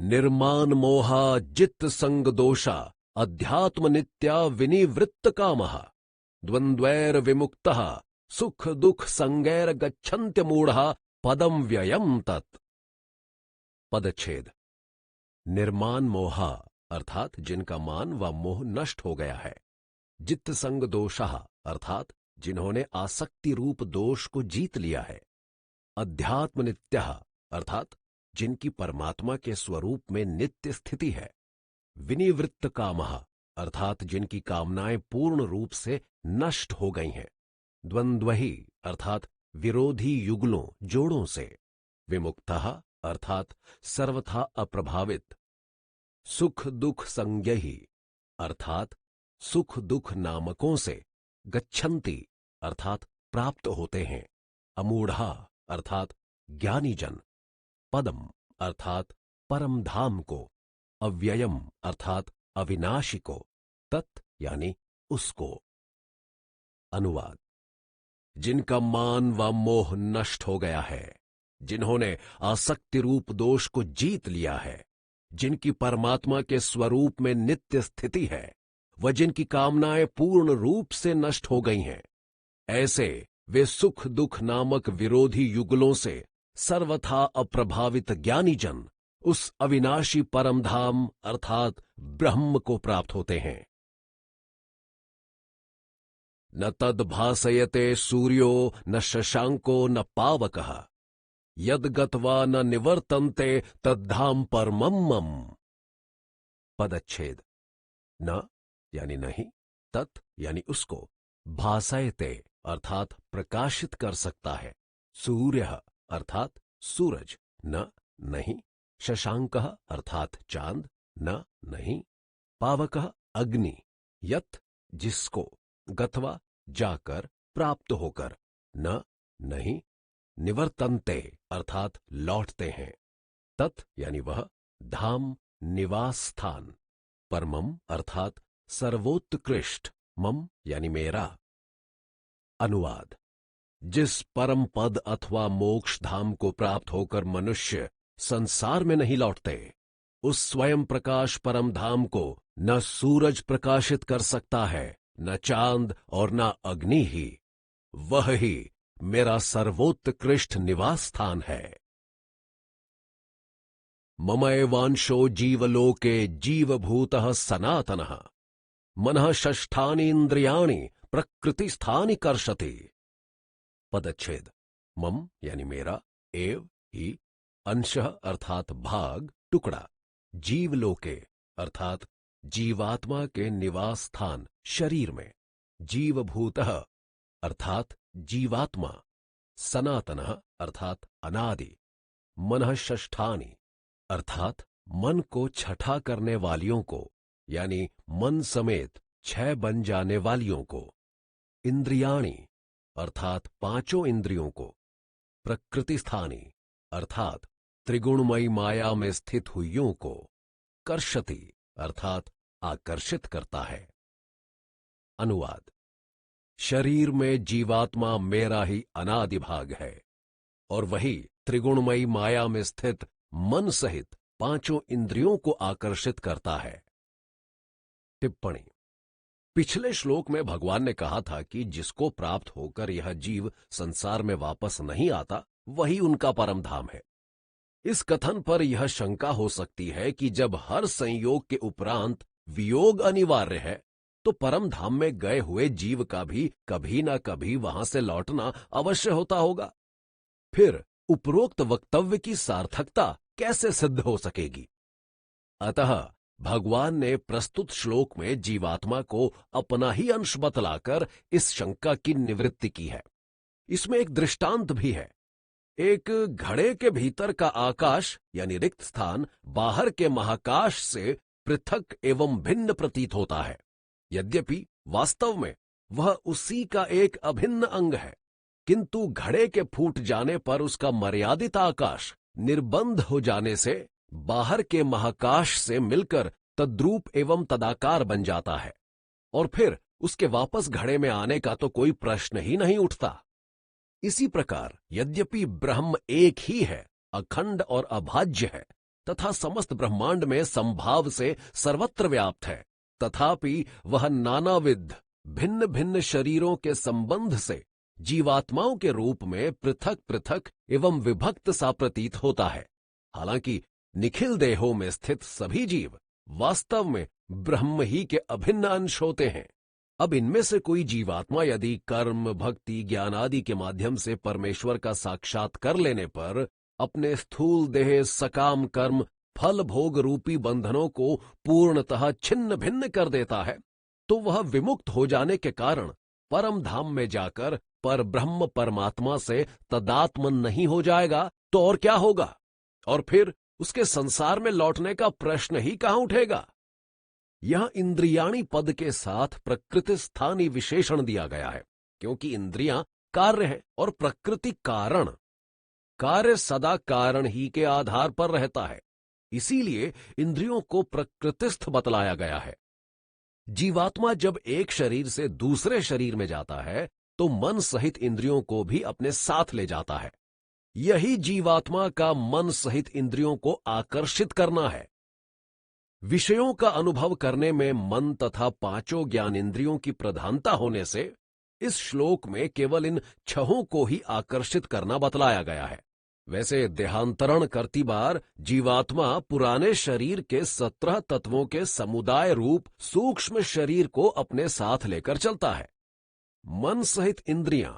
निर्माण मोहा जित्त संग दोषा अध्यात्म नित्या विनिवृत्त कामः द्वंद्वैर विमुक्तः सुख दुख संगैर गच्छन्त्य मूढ़ा पदम व्ययम तत्। पदच्छेद। निर्माण मोहा अर्थात जिनका मान व मोह नष्ट हो गया है। जित्त संग दोषः अर्थात जिन्होंने आसक्ति रूप दोष को जीत लिया है। अध्यात्म नित्यः अर्थात जिनकी परमात्मा के स्वरूप में नित्य स्थिति है। विनिवृत्त कामः अर्थात जिनकी कामनाएं पूर्ण रूप से नष्ट हो गई हैं। द्वंद्वही अर्थात विरोधी युगलों जोड़ों से। विमुक्तः अर्थात सर्वथा अप्रभावित। सुख दुख संज्ञहि अर्थात सुख दुख नामकों से। गच्छन्ति अर्थात प्राप्त होते हैं। अमूढ़ा अर्थात ज्ञानी जन। पदम अर्थात परम धाम को। अव्ययम अर्थात अविनाशी को। तत् यानी उसको। अनुवाद। जिनका मान व मोह नष्ट हो गया है, जिन्होंने आसक्ति रूप दोष को जीत लिया है, जिनकी परमात्मा के स्वरूप में नित्य स्थिति है, व जिनकी कामनाएं पूर्ण रूप से नष्ट हो गई हैं, ऐसे वे सुख दुख नामक विरोधी युगलों से सर्वथा अप्रभावित ज्ञानी जन उस अविनाशी परमधाम अर्थात ब्रह्म को प्राप्त होते हैं। न तद भासयते सूर्यो न शशांको न पावकः यद गत्वा न निवर्तन्ते तद्धाम परमम् मम। पदच्छेद। न यानी नहीं, तत् यानी उसको, भासयते अर्थात प्रकाशित कर सकता है, सूर्य अर्थात सूरज, न नहीं, शशांकः अर्थात चांद, न नहीं, पावकः अग्नि, यत् जिसको, गत्वा जाकर, प्राप्त होकर, न नहीं, निवर्तन्ते अर्थात लौटते हैं, तत् यानी वह, धाम निवास स्थान, परमम अर्थात सर्वोत्कृष्ट, मम यानी मेरा। अनुवाद। जिस परम पद अथवा मोक्ष धाम को प्राप्त होकर मनुष्य संसार में नहीं लौटते, उस स्वयं प्रकाश परम धाम को न सूरज प्रकाशित कर सकता है, न चांद और न अग्नि ही। वह ही मेरा सर्वोत्कृष्ट निवास स्थान है। ममैवांशो जीवलोके जीवभूतः सनातनः मनः षष्ठानि इंद्रियाणि प्रकृतिस्थानि कर्षति। पदच्छेद। मम यानी मेरा, एव ही, अंशः अर्थात भाग टुकड़ा, जीवलोके अर्थात जीवात्मा के निवास स्थान शरीर में, जीवभूतः अर्थात जीवात्मा, सनातनः अर्थात अनादि, मनः षष्ठानि अर्थात मन को छठा करने वालियों को, यानी मन समेत 6 बन जाने वालियों को, इंद्रियाणि अर्थात 5 इंद्रियों को, प्रकृति स्थानी अर्थात त्रिगुणमयी माया में स्थित हुइयों को, कर्षति अर्थात आकर्षित करता है। अनुवाद। शरीर में जीवात्मा मेरा ही अनादि भाग है और वही त्रिगुणमयी माया में स्थित मन सहित 5 इंद्रियों को आकर्षित करता है। टिप्पणी। पिछले श्लोक में भगवान ने कहा था कि जिसको प्राप्त होकर यह जीव संसार में वापस नहीं आता, वही उनका परम धाम है। इस कथन पर यह शंका हो सकती है कि जब हर संयोग के उपरांत वियोग अनिवार्य है, तो परम धाम में गए हुए जीव का भी कभी ना कभी वहां से लौटना अवश्य होता होगा। फिर उपरोक्त वक्तव्य की सार्थकता कैसे सिद्ध हो सकेगी? अतः भगवान ने प्रस्तुत श्लोक में जीवात्मा को अपना ही अंश बतलाकर इस शंका की निवृत्ति की है। इसमें एक दृष्टांत भी है। एक घड़े के भीतर का आकाश यानी रिक्त स्थान बाहर के महाकाश से पृथक एवं भिन्न प्रतीत होता है, यद्यपि वास्तव में वह उसी का एक अभिन्न अंग है, किंतु घड़े के फूट जाने पर उसका मर्यादित आकाश निर्बंध हो जाने से बाहर के महाकाश से मिलकर तद्रूप एवं तदाकार बन जाता है और फिर उसके वापस घड़े में आने का तो कोई प्रश्न ही नहीं उठता। इसी प्रकार यद्यपि ब्रह्म एक ही है, अखंड और अभाज्य है, तथा समस्त ब्रह्मांड में संभाव से सर्वत्र व्याप्त है, तथापि वह नानाविध भिन्न भिन्न शरीरों के संबंध से जीवात्माओं के रूप में पृथक पृथक एवं विभक्त सा प्रतीत होता है। हालांकि निखिल देहों में स्थित सभी जीव वास्तव में ब्रह्म ही के अभिन्न अंश होते हैं। अब इनमें से कोई जीवात्मा यदि कर्म, भक्ति, ज्ञान आदि के माध्यम से परमेश्वर का साक्षात कर लेने पर अपने स्थूल देह, सकाम कर्म, फल भोग रूपी बंधनों को पूर्णतः छिन्न भिन्न कर देता है, तो वह विमुक्त हो जाने के कारण परम धाम में जाकर पर ब्रह्म परमात्मा से तदात्मन नहीं हो जाएगा तो और क्या होगा? और फिर उसके संसार में लौटने का प्रश्न ही कहां उठेगा? यह इंद्रियाणी पद के साथ प्रकृति स्थानी विशेषण दिया गया है, क्योंकि इंद्रियां कार्य है और प्रकृति कारण। कार्य सदा कारण ही के आधार पर रहता है, इसीलिए इंद्रियों को प्रकृतिस्थ बतलाया गया है। जीवात्मा जब एक शरीर से दूसरे शरीर में जाता है तो मन सहित इंद्रियों को भी अपने साथ ले जाता है। यही जीवात्मा का मन सहित इंद्रियों को आकर्षित करना है। विषयों का अनुभव करने में मन तथा पांचों ज्ञानेंद्रियों की प्रधानता होने से इस श्लोक में केवल इन छहों को ही आकर्षित करना बतलाया गया है। वैसे देहांतरण करती बार जीवात्मा पुराने शरीर के 17 तत्वों के समुदाय रूप सूक्ष्म शरीर को अपने साथ लेकर चलता है। मन सहित इंद्रियां,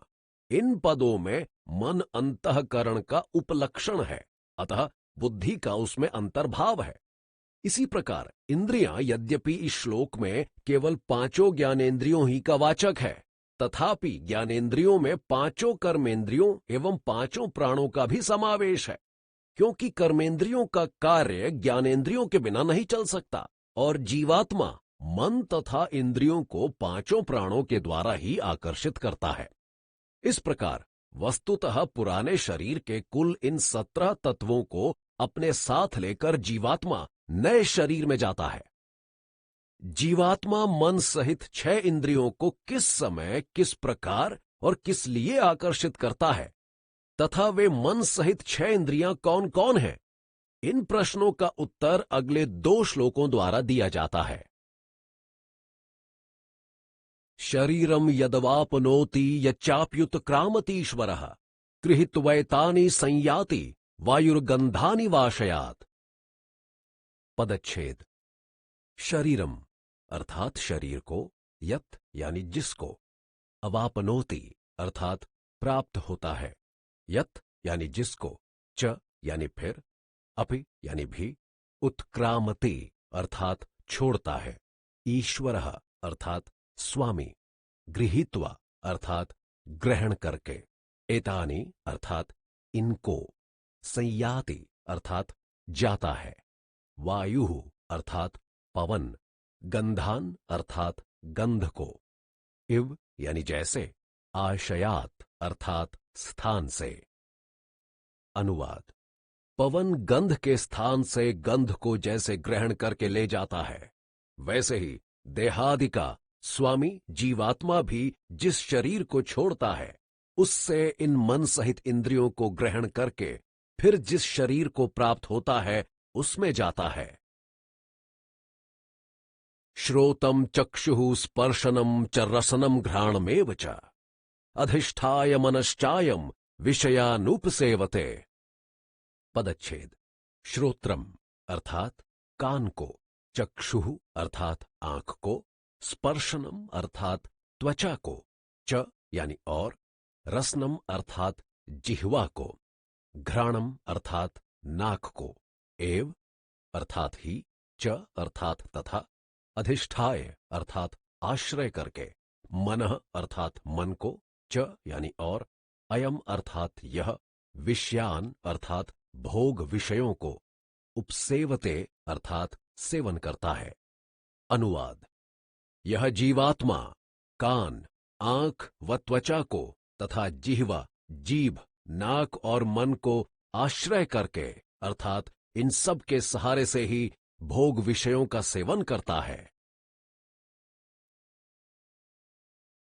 इन पदों में मन अंतःकरण का उपलक्षण है, अतः बुद्धि का उसमें अंतर्भाव है। इसी प्रकार इंद्रियां यद्यपि इस श्लोक में केवल पांचों ज्ञानेंद्रियों ही का वाचक है, तथापि ज्ञानेंद्रियों में पांचों कर्मेंद्रियों एवं पांचों प्राणों का भी समावेश है, क्योंकि कर्मेंद्रियों का कार्य ज्ञानेंद्रियों के बिना नहीं चल सकता और जीवात्मा मन तथा इंद्रियों को पांचों प्राणों के द्वारा ही आकर्षित करता है। इस प्रकार वस्तुतः पुराने शरीर के कुल इन 17 तत्वों को अपने साथ लेकर जीवात्मा नए शरीर में जाता है। जीवात्मा मन सहित 6 इंद्रियों को किस समय, किस प्रकार और किस लिए आकर्षित करता है तथा वे मन सहित 6 इंद्रियां कौन कौन हैं, इन प्रश्नों का उत्तर अगले 2 श्लोकों द्वारा दिया जाता है। शरीरम यदवापनोति यच्चाप्युत्क्रामतीश्वरः गृहीत्वैतानि संयाति वायुर्गंधानि वाशयात्। पदच्छेद। शरीरम अर्थात शरीर को, यत यानी जिसको, अवापनोति अर्थात प्राप्त होता है, यत यानी जिसको, च यानी फिर, अपि यानी भी, उत्क्रामति अर्थात छोड़ता है, ईश्वरः अर्थात स्वामी, गृहीत्वा अर्थात ग्रहण करके, एतानि अर्थात इनको, संयाति अर्थात जाता है, वायु अर्थात पवन, गंधान अर्थात गंध को, इव यानी जैसे, आशयात अर्थात स्थान से। अनुवाद। पवन गंध के स्थान से गंध को जैसे ग्रहण करके ले जाता है, वैसे ही देहादि का स्वामी जीवात्मा भी जिस शरीर को छोड़ता है उससे इन मन सहित इंद्रियों को ग्रहण करके फिर जिस शरीर को प्राप्त होता है उसमें जाता है। श्रोतम चक्षुः स्पर्शनम च रसनम घ्राणमेव च अधिष्ठाय मनश्चायम विषयानुपसेवते। पदच्छेद। श्रोत्रम अर्थात कान को, चक्षुः अर्थात आंख को, स्पर्शनम अर्थात त्वचा को, च यानी और, रसनम अर्थात जिह्वा को, घ्राणम अर्थात नाक को, एव अर्थात ही, च अर्थात तथा, अधिष्ठाय अर्थात आश्रय करके, मनः अर्थात मन को, च यानी और, अयम अर्थात यह, विषयान अर्थात भोग विषयों को, उपसेवते अर्थात सेवन करता है। अनुवाद। यह जीवात्मा कान, आंख व त्वचा को तथा जिह्वा, जीभ, नाक और मन को आश्रय करके अर्थात इन सब के सहारे से ही भोग विषयों का सेवन करता है।